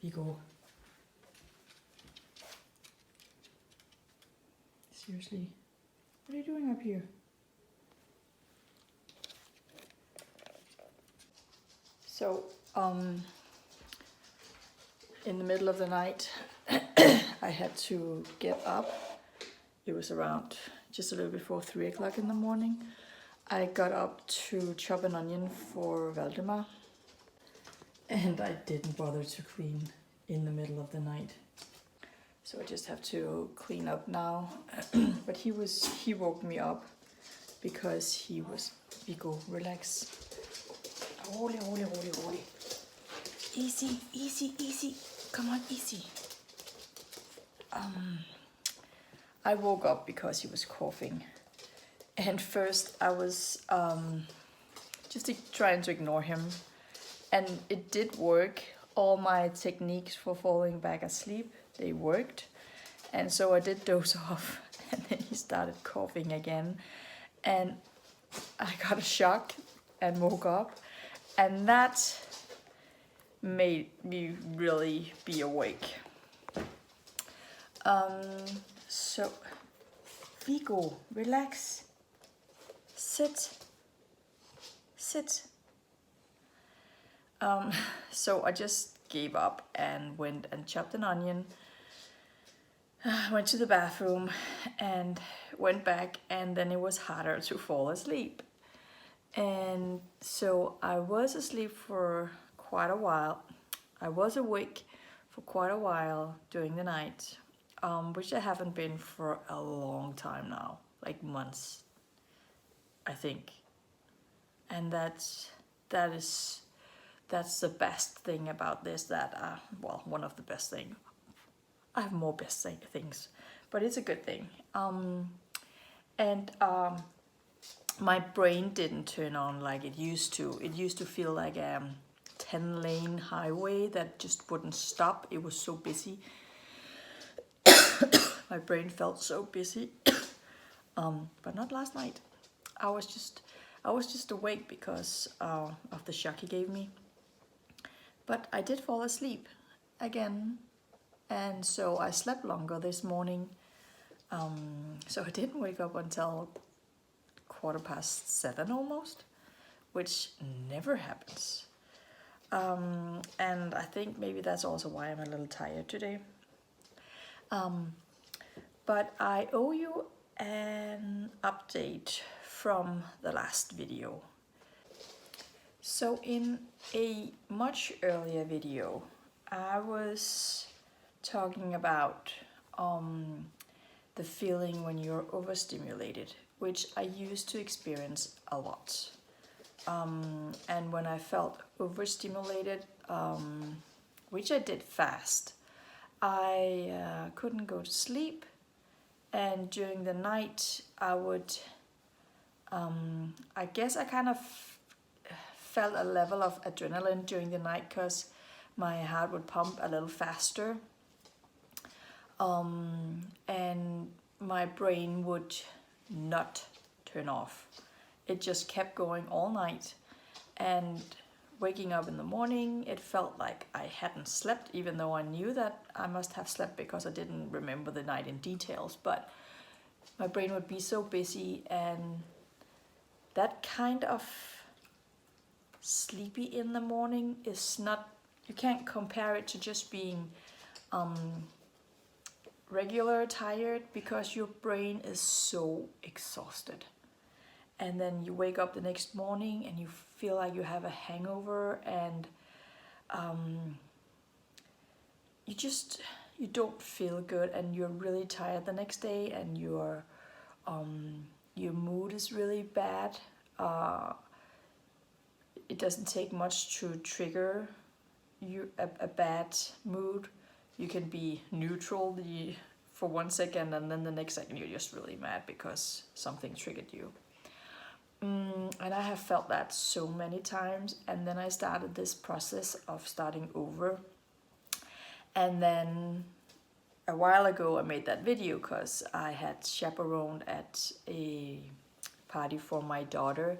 Viggo. Seriously, what are you doing up here? So, in the middle of the night, I had to get up. It was around just a little before 3 o'clock in the morning. I got up to chop an onion for Valdemar, and I didn't bother to clean in the middle of the night. So I just have to clean up now. But he woke me up because he was, Viggo, relax. Holy. Easy. Come on, easy. I woke up because he was coughing. And first I was just trying to ignore him. And it did work. All my techniques for falling back asleep, they worked. And so I did doze off. And then he started coughing again. And I got a shock and woke up. And that made me really be awake. So, Viggo, relax. Sit. So I just gave up and went and chopped an onion. Went to the bathroom and went back, and then it was harder to fall asleep. And so I was asleep for quite a while. I was awake for quite a while during the night, which I haven't been for a long time now, like months, I think. And that's the best thing about this, that, well, one of the best things. I have more best things, but it's a good thing. My brain didn't turn on like it used to. It used to feel like a 10-lane highway that just wouldn't stop. It was so busy. My brain felt so busy. But not last night. I was just awake because of the shock he gave me. But I did fall asleep again, and so I slept longer this morning. So I didn't wake up until 7:15 almost, which never happens. And I think maybe that's also why I'm a little tired today. But I owe you an update from the last video. So in a much earlier video, I was talking about the feeling when you're overstimulated, which I used to experience a lot. And when I felt overstimulated, which I did fast, I couldn't go to sleep. And during the night, I would, I guess I kind of felt a level of adrenaline during the night because my heart would pump a little faster. And my brain would not turn off. It just kept going all night. And waking up in the morning, it felt like I hadn't slept, even though I knew that I must have slept because I didn't remember the night in details. But my brain would be so busy, and that kind of sleepy in the morning is not, you can't compare it to just being regular tired, because your brain is so exhausted. And then you wake up the next morning and you feel like you have a hangover, and you don't feel good, and you're really tired the next day, and your mood is really bad. It doesn't take much to trigger you a bad mood. You can be neutral for 1 second, and then the next second you're just really mad because something triggered you. And I have felt that so many times, and then I started this process of starting over. And then a while ago I made that video because I had chaperoned at a party for my daughter,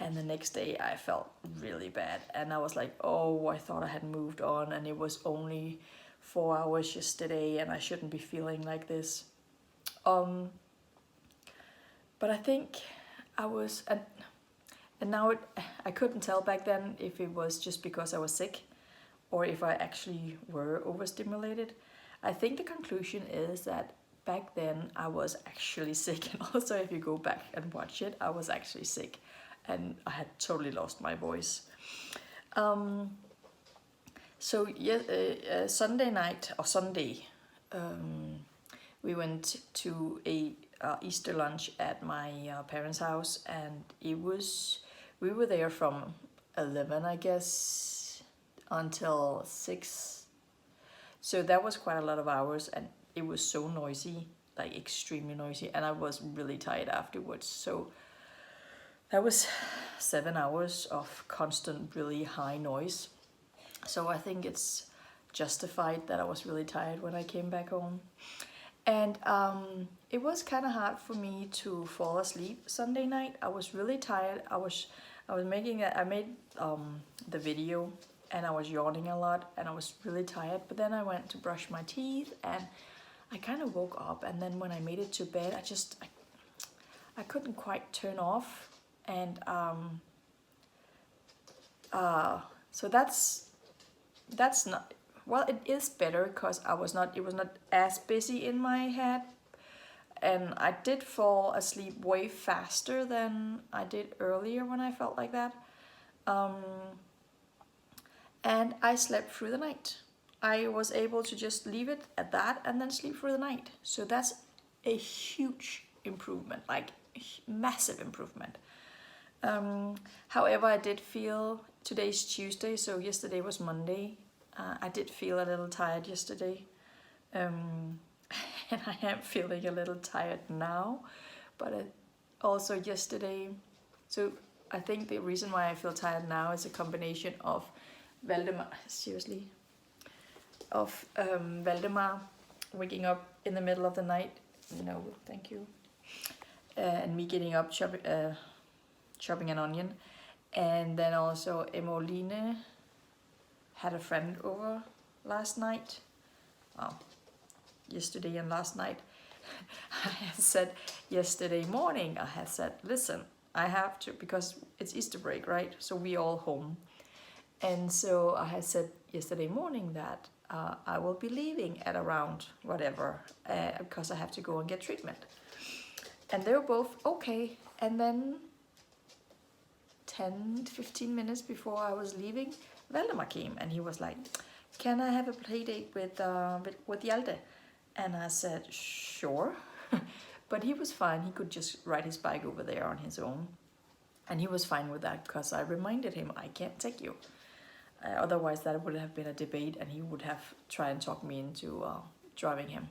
And the next day I felt really bad, and I was like, oh, I thought I had moved on, and it was only 4 hours yesterday, and I shouldn't be feeling like this. But I think I was, and now I couldn't tell back then if it was just because I was sick or if I actually were overstimulated. I think the conclusion is that back then I was actually sick, and also if you go back and watch it, I was actually sick and I had totally lost my voice. So yeah, Sunday night or Sunday, we went to a Easter lunch at my parents' house, and we were there from 11, I guess, until 6. So that was quite a lot of hours, and it was so noisy, like extremely noisy, and I was really tired afterwards. So that was 7 hours of constant, really high noise. So I think it's justified that I was really tired when I came back home. And it was kind of hard for me to fall asleep Sunday night. I was really tired. I made the video, and I was yawning a lot, and I was really tired. But then I went to brush my teeth, and I kind of woke up. And then when I made it to bed, I couldn't quite turn off. And so that's not, well, it is better because it was not as busy in my head, and I did fall asleep way faster than I did earlier when I felt like that. And I slept through the night. I was able to just leave it at that and then sleep through the night. So that's a huge improvement, like massive improvement. However, I did feel, today's Tuesday, so yesterday was Monday. I did feel a little tired yesterday, and I am feeling a little tired now, but also yesterday. So I think the reason why I feel tired now is a combination of Valdemar waking up in the middle of the night, no, thank you, and me getting up chopping an onion, and then also Emmeline had a friend over last night, yesterday and last night. I had said yesterday morning, I had said, listen, I have to, because it's Easter break, right? So we all home. And so I had said yesterday morning that I will be leaving at around whatever, because I have to go and get treatment. And they were both okay. And then 10 to 15 minutes before I was leaving, Valdemar came, and he was like, can I have a play date with Hjalte? And I said, sure. But he was fine. He could just ride his bike over there on his own. And he was fine with that because I reminded him, I can't take you. Otherwise that would have been a debate, and he would have tried and talk me into driving him.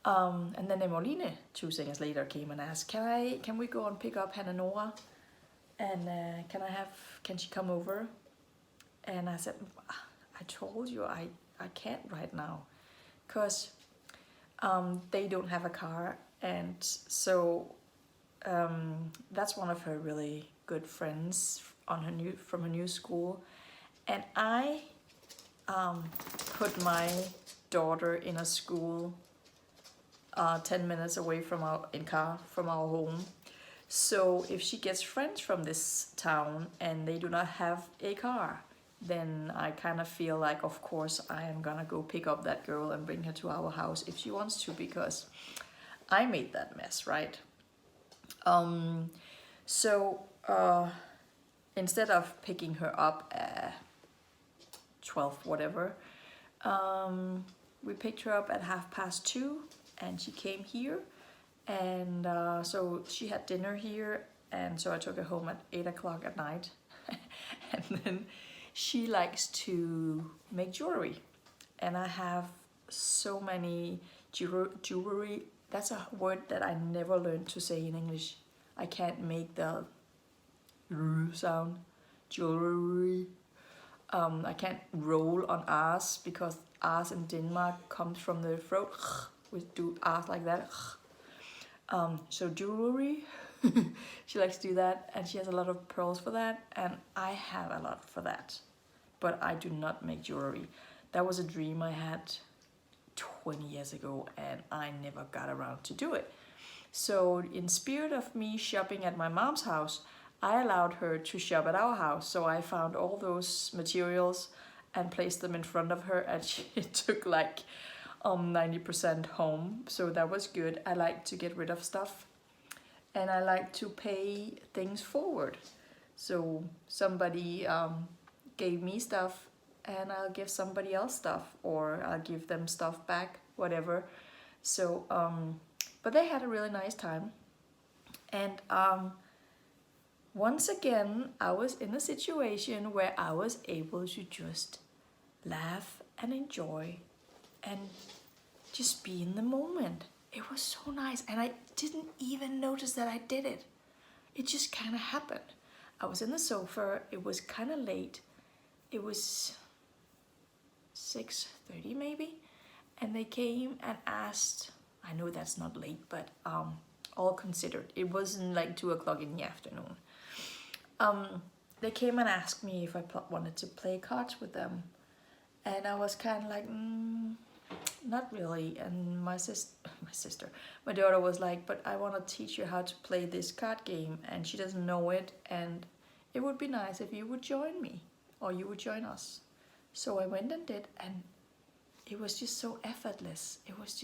And then Emmeline 2 seconds later came and asked, can we go and pick up Hannah Nora? And can she come over? And I said, I told you I can't right now, because they don't have a car, and so that's one of her really good friends from her new school, and I put my daughter in a school 10 minutes away from our home. So if she gets friends from this town and they do not have a car, then I kind of feel like, of course, I am gonna go pick up that girl and bring her to our house if she wants to, because I made that mess, right? So instead of picking her up at 12, whatever, we picked her up at 2:30, and she came here. And so she had dinner here, and so I took her home at 8 o'clock at night. And then she likes to make jewelry, and I have so many jewelry. That's a word that I never learned to say in English. I can't make the r sound, jewelry. I can't roll on R's, because R's in Denmark comes from the throat. We do R's like that. So jewelry. She likes to do that, and she has a lot of pearls for that, and I have a lot for that. But I do not make jewelry. That was a dream I had 20 years ago, and I never got around to do it. So in spirit of me shopping at my mom's house, I allowed her to shop at our house. So I found all those materials and placed them in front of her, and she took like 90% home. So that was good. I like to get rid of stuff, and I like to pay things forward. So somebody gave me stuff, and I'll give somebody else stuff, or I'll give them stuff back, whatever. So but they had a really nice time. And once again, I was in a situation where I was able to just laugh and enjoy and just be in the moment. It was so nice, and I didn't even notice that I did it. It just kind of happened. I was in the sofa, it was kind of late. It was 6:30 maybe, and they came and asked, I know that's not late, but all considered, it wasn't like 2 o'clock in the afternoon. They came and asked me if I wanted to play cards with them, and I was kind of like, not really. And my daughter was like, but I want to teach you how to play this card game, and she doesn't know it, and it would be nice if you would join me, or you would join us. So I went and did, and it was just so effortless. It was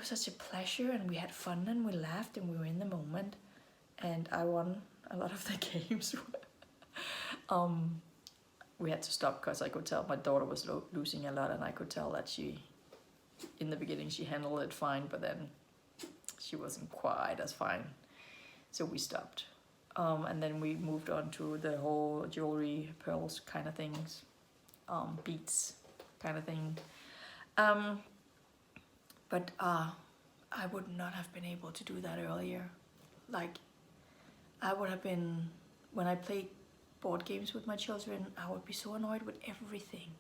such a pleasure, and we had fun, and we laughed, and we were in the moment, and I won a lot of the games. We had to stop because I could tell my daughter was losing a lot, and I could tell that in the beginning she handled it fine, but then she wasn't quite as fine. So we stopped. And then we moved on to the whole jewelry, pearls kind of things, beads kind of thing. But I would not have been able to do that earlier. Like, I would have been, when I played board games with my children, I would be so annoyed with everything.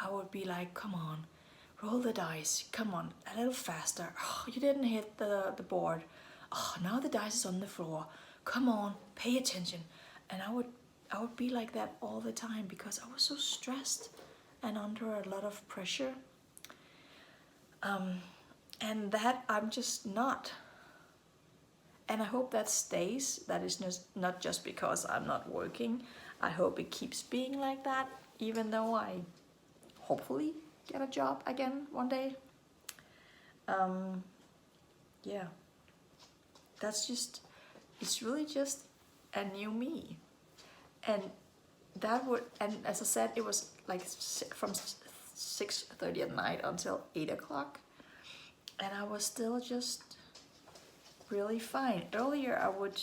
I would be like, come on, roll the dice, come on, a little faster. Oh, you didn't hit the board. Oh, now the dice is on the floor. Come on, pay attention. And I would be like that all the time because I was so stressed and under a lot of pressure. And that I'm just not. And I hope that stays. That is not just because I'm not working. I hope it keeps being like that, even though I hopefully get a job again one day. Yeah, it's really just a new me. And and as I said, it was like from 6:30 at night until 8 o'clock. And I was still just really fine. Earlier I would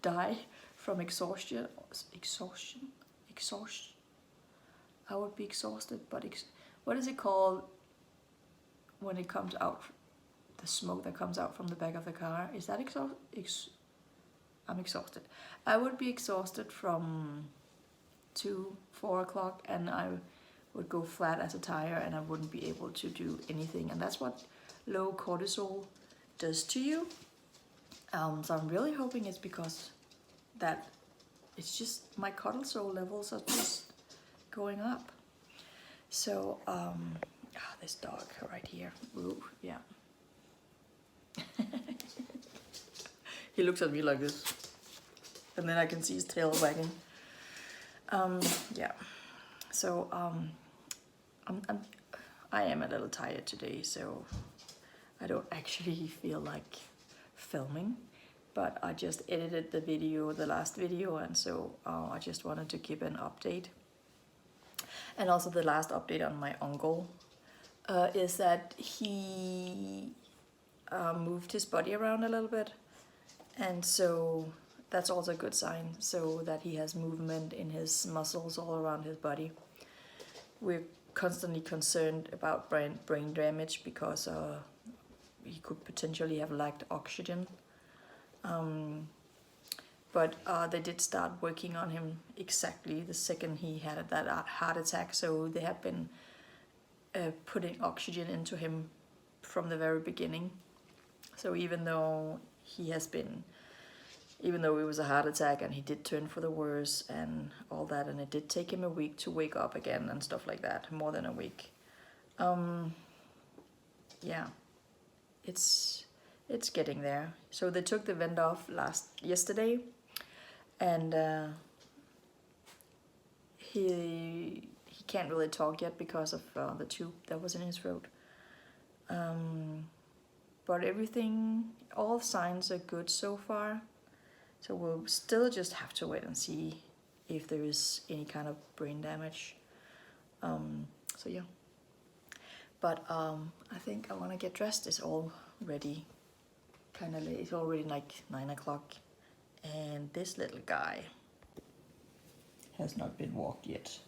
die from exhaustion. I would be exhausted, but what is it called when it comes out, the smoke that comes out from the back of the car? Is that I'm exhausted. I would be exhausted from 4 o'clock, and I would go flat as a tire, and I wouldn't be able to do anything. And that's what low cortisol does to you. So I'm really hoping it's because that it's just my cortisol levels are just going up. So this dog right here. Ooh, yeah. He looks at me like this, and then I can see his tail wagging. Yeah. So I am a little tired today, so I don't actually feel like filming, but I just edited the last video, and so I just wanted to give an update. And also the last update on my uncle is that he moved his body around a little bit, and so that's also a good sign, so that he has movement in his muscles all around his body. We're constantly concerned about brain damage because he could potentially have lacked oxygen. But they did start working on him exactly the second he had that heart attack. So they have been putting oxygen into him from the very beginning. So even though it was a heart attack and he did turn for the worse and all that, and it did take him a week to wake up again and stuff like that, more than a week. Yeah, it's getting there. So they took the vent off yesterday, and he can't really talk yet because of the tube that was in his throat. But all signs are good so far. So we'll still just have to wait and see if there is any kind of brain damage. So yeah. But I think I want to get dressed. It's already kind of late. It's already like 9 o'clock. And this little guy has not been walked yet.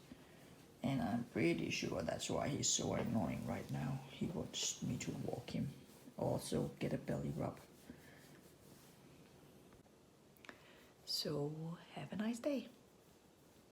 And I'm pretty sure that's why he's so annoying right now. He wants me to walk him. Also get a belly rub. So have a nice day.